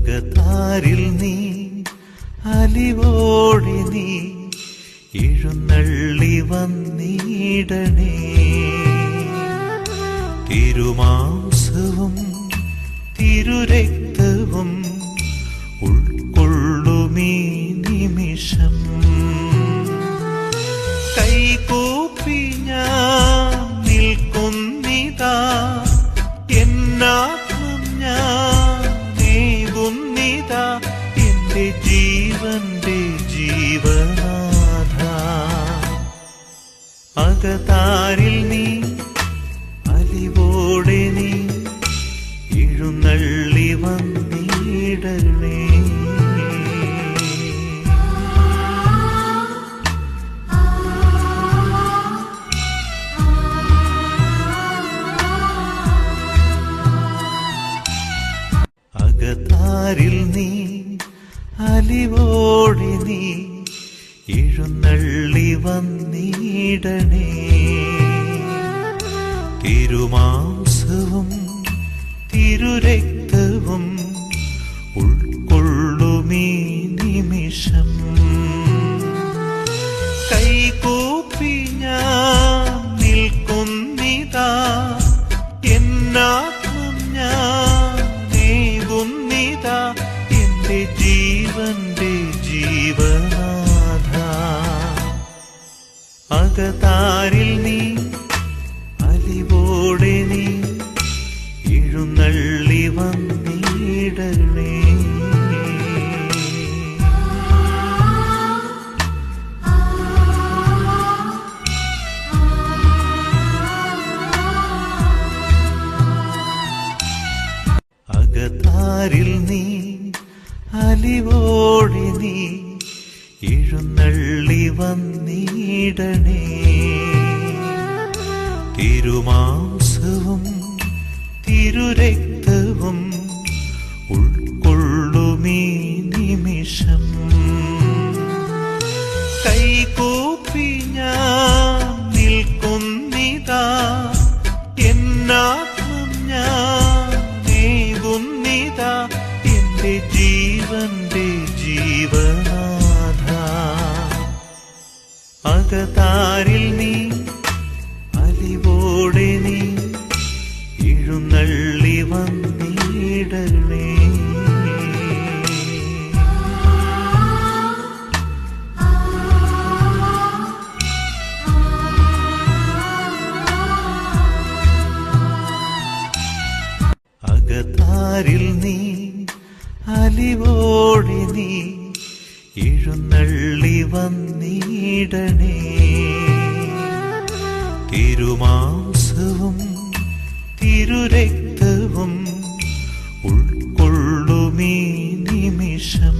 അകതാരിൽ നീ അലിവോടെ നീ എഴുന്നള്ളി വന്നിടണേ. തിരുമാംസവും തിരുരക്തവും ഉൾക്കൊള്ളുമീ നിമിഷം കൈകൂപ്പി ഞാൻ നിൽക്കുന്നിതാ. എന്നാത്മം ഞാനേകുന്നിതാ എന്റെ ജീവന്റെ ജീവനാഥ. അകതാരിൽ നീ അലിവോടെ നീ എഴുന്നള്ളി വന്നിടണേ. അകതാരിൽ നീ അലിവോടെ നീ എഴുന്നള്ളി വന്നിടണേ. തിരുമാംസവും തിരുരക്തവും ഉൾക്കൊള്ളുമീ നിമിഷം കൈകൂപ്പി ഞാൻ നിൽക്കുന്നിതാ. എന്നാത്മം ഞാനേകുന്നിതാ എന്റെ ജീവന്റെ ജീവനാഥ. അകതാരിൽ നീ അലിവോടെ നീ എഴുന്നള്ളി വന്നിടണേ. അകതാരിൽ നീ അലിവോടെ നീ എഴുന്നള്ളി വന്നിടണേ. തിരുമാംസവും തിരുരക്തവും ഉൾക്കൊള്ളുമീ നിമിഷം കൈകൂപ്പി ഞാൻ നിൽക്കുന്നിതാ. എന്നാത്മം ഞാനേകുന്നിതാ എന്റെ ജീവന്റെ ജീവനാഥ. അകതാരിൽ നീ അലിവോടെ നീ എഴുന്നള്ളി വന്നിടണേ. അകതാരിൽ നീ അലിവോടെ നീ എഴുന്നള്ളി വന്നിടണേ. തിരുമാംസവും തിരുരക്തവും ഉൾക്കൊള്ളുമീ നിമിഷം